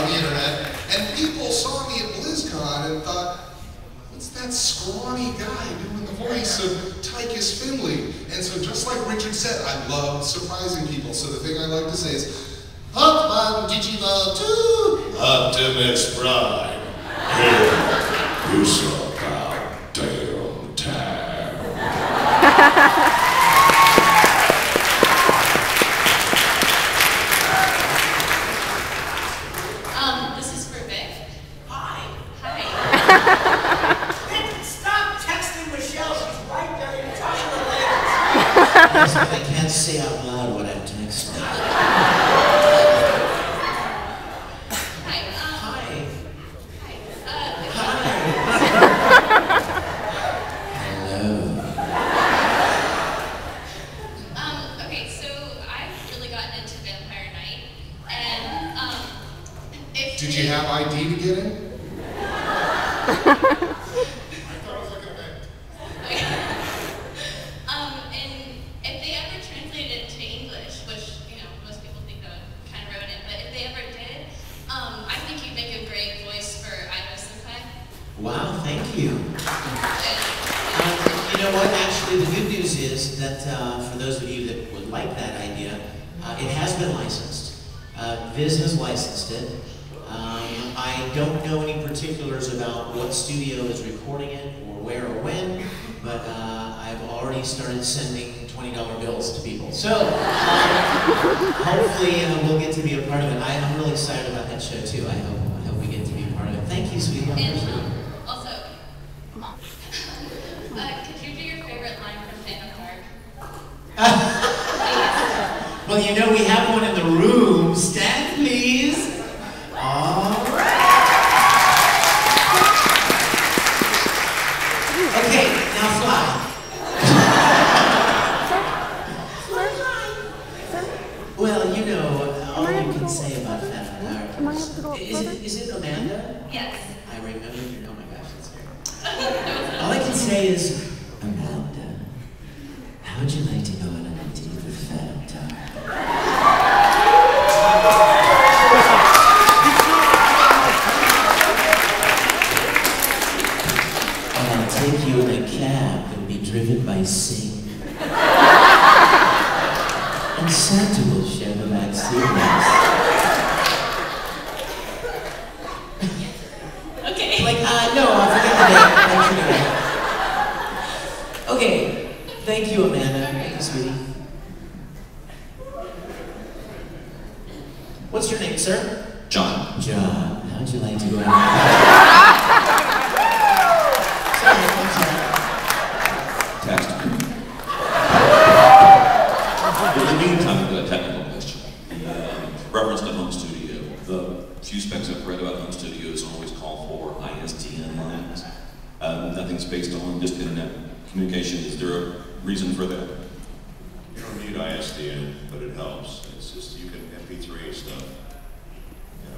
the internet, and people saw me at BlizzCon and thought, what's that scrawny guy doing the voice of Tychus Finley? And so just like Richard said, I love surprising people. So the thing I like to say is, Pokemon Digimon 2! Optimus Prime. Here, you so goddamn time. This is for Vic. Hi. Stop texting Michelle, she's right there, you talk to her later. That's why I can't say out loud what I'm texting. Did you have ID to get in? I thought it was like an event. And if they ever translated it to English, which, you know, most people think that would kind of ruin it, but if they ever did, I think you'd make a great voice for Idaho Senpai. Wow, thank you. You know what, actually, the good news is that for those of you that would like that idea, it has been licensed. Viz has licensed it. I don't know any particulars about what studio is recording it, or where or when, but I've already started sending $20 bills to people. So, hopefully we'll get to be a part of it. I'm really excited about that show too. I hope we get to be a part of it. Thank you, sweetie. And also, could you do your favorite line from Phantom Park? Well, you know we have one in the room. Stand, please. All right. Okay, now fly. Well, you know, all you can say about Phantom Park is it Amanda? Yes. I remember your, oh my gosh, that's great. All I can say is, Amanda, how would you like to go on a date with Phantom Park? Take you in a cab and be driven by Sing. And Santa will share the back seat with us. Okay. Like, no, forget the date. Okay, thank you, Amanda. Thank you, sweetie. What's your name, sir? John. John, how'd you like to go out? Text. In the meantime, I've got a technical question. Reference to home studio. The few specs I've read about home studios always call for ISDN lines. Nothing's based on just internet communication. Is there a reason for that? You don't need ISDN, but it helps. It's just you can MP3 stuff. You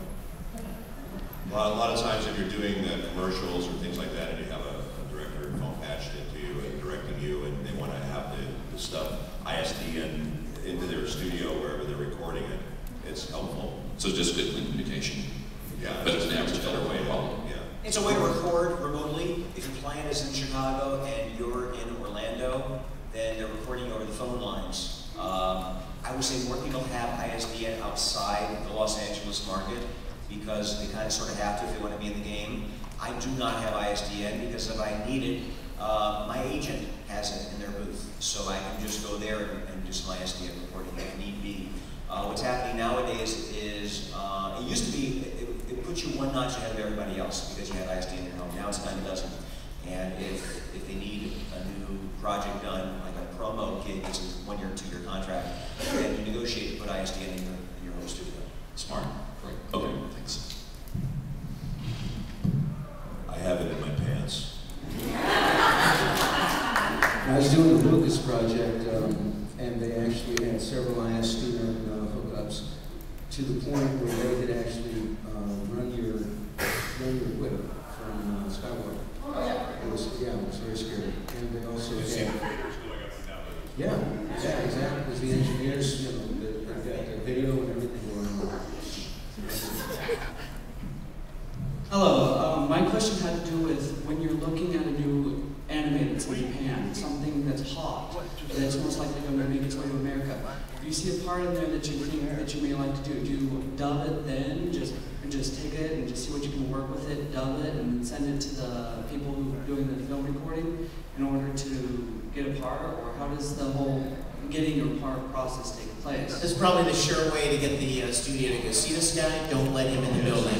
know, a lot of times if you're doing commercials or things like that, and you have a director phone patched into you and directing you, and they want to have the stuff ISDN into their studio wherever they're recording it, it's helpful. So it's just good communication. Yeah, but it's an average better way. Yeah. It's a way to record remotely. If your client is in Chicago and you're in Orlando, then they're recording over the phone lines. I would say more people have ISDN outside the Los Angeles market because they kind of sort of have to if they want to be in the game. I do not have ISDN because if I need it, my agent has it in their booth. So I can just go there and do some ISDN recording if need be. What's happening nowadays is, it used to be, it puts you one notch ahead of everybody else because you had ISDN in your home. Now it's dime a dozen. And if they need a new project done, like a promo gig, it's a 1 year, 2 year contract, then you negotiate to put ISDN in your home studio. Smart. Great. Okay, thanks. I have it in my pants. I was doing the Lucas project, and they actually had several ISDN hookups to the point where they could actually run your equipment from Skywalker. Oh, yeah. It was very scary. And they also had, yeah, exactly. Because the engineers, you know, they've got the video and everything going on. Hello, my question had to do with when you're looking at a new anime that's in Japan, something that's hot, that's most likely going to make its way to America. Do you see a part in there that you think that you may like to do? Do you dub it then, just take it and just see what you can work with it, dub it, and send it to the people who are doing the film recording in order to get a part? Or how does the whole getting your part process take place? This is probably the sure way to get the studio to go see this guy. Don't let him in the building.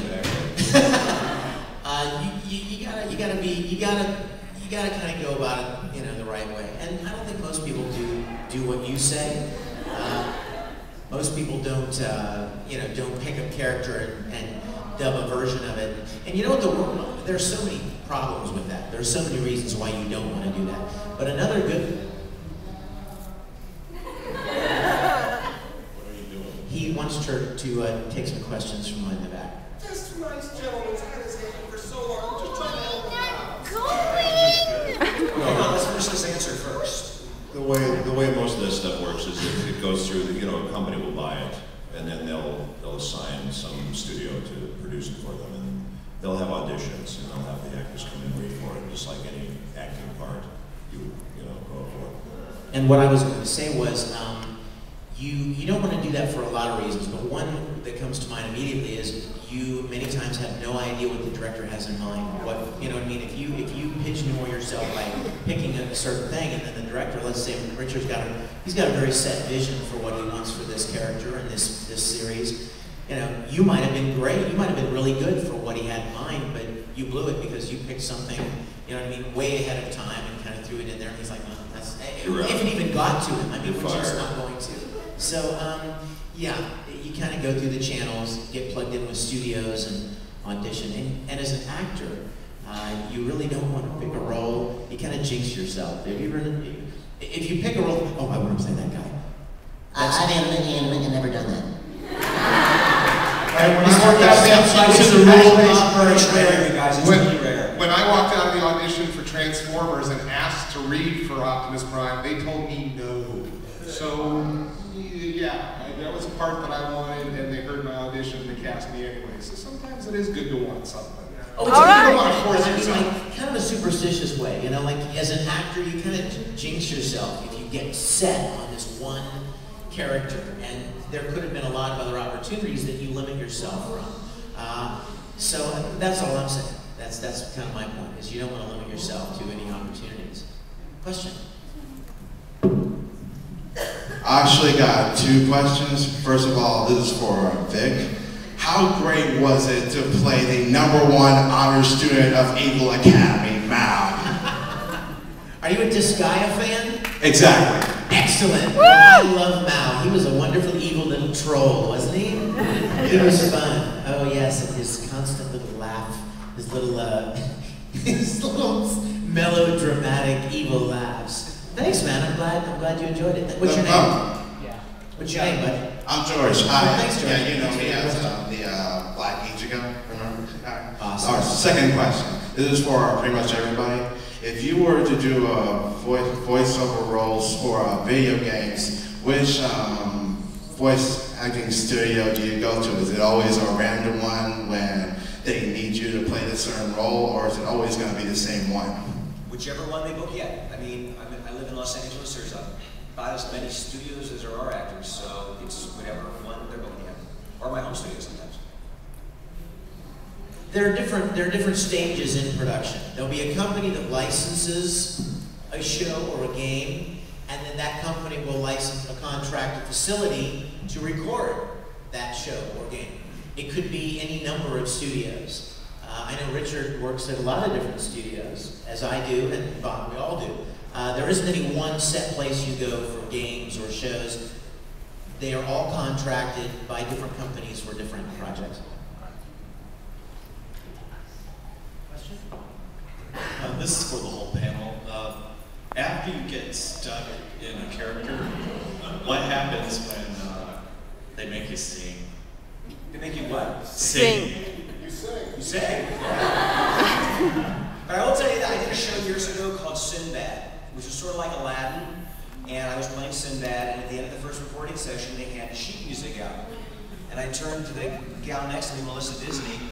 You gotta kind of go about it, you know, the right way. And I don't think most people do what you say. Most people don't, don't pick a character and dub a version of it. And you know what? There's so many problems with that. There's so many reasons why you don't want to do that. But another good. He wants her to take some questions from in the back. This nice gentleman's had his hand for so long. I'm just trying to help him out. Well, let's finish this answer first. The way most of this stuff works is it goes through, a company will buy it, and then they'll assign some studio to produce it for them, and they'll have auditions, and they'll have the actors come and read for it, just like any acting part you go for. And what I was going to say was, you don't want to do that for a lot of reasons, but one that comes to mind immediately is you many times have no idea what the director has in mind. You know what I mean? If you pigeonhole yourself by picking a certain thing, and then the director, let's say Richard's got a very set vision for what he wants for this character and this series. You know, you might have been great, you might have been really good for what he had in mind, but you blew it because you picked something, you know what I mean, way ahead of time and kind of threw it in there, and he's like, well, that's, if it even got to him, I mean, which it's not going to. So, yeah, you kind of go through the channels, get plugged in with studios and audition. And as an actor, you really don't want to pick a role. You kind of jinx yourself. If you pick a role, oh, I wouldn't say that guy. I've never done that. When I walked out of the audition for Transformers and asked to read for Optimus Prime, they told me no. So, yeah, that was a part that I wanted, and they heard my audition and they cast me anyway. So sometimes it is good to want something. Oh, you don't want to force yourself. Like, kind of a superstitious way, you know, like as an actor, you kind of jinx yourself if you get set on this one character, and there could have been a lot of other opportunities that you limit yourself from. So that's all I'm saying. That's kind of my point, is you don't want to limit yourself to any opportunities. Question? I actually got two questions. First of all, this is for Vic. How great was it to play the #1 honor student of Evil Academy, Mao? Are you a Disgaea fan? Exactly. Excellent. I love Mao. He was a wonderful evil little troll, wasn't he? He was fun. Oh yes, and his constant little laugh, his little, his little melodramatic evil laughs. Thanks, man. I'm glad you enjoyed it. What's your name? Yeah. What's your name, bud? I'm George. Thanks, George. Yeah, you know me as the Black Ichigo, remember? Awesome. Our second question. This is for pretty much everybody. If you were to do voiceover roles for video games, which voice acting studio do you go to? Is it always a random one when they need you to play this certain role, or is it always going to be the same one? Whichever one they book, yeah. I mean, I live in Los Angeles. There's about as many studios as there are actors, so it's whatever one they're booking at, or my home studio sometimes. There are different stages in production. There'll be a company that licenses a show or a game, and then that company will license a contracted facility to record that show or game. It could be any number of studios. I know Richard works at a lot of different studios, as I do, and Bob, we all do. There isn't any one set place you go for games or shows. They are all contracted by different companies for different projects. Question? This is for the whole panel. After you get stuck in a character, what happens when they make you sing? They make you what? Sing. You sing? But I will tell you that I did a show years ago called Sinbad, which was sort of like Aladdin, and I was playing Sinbad, and at the end of the first recording session, they had sheet music out. And I turned to the gal next to me, Melissa Disney,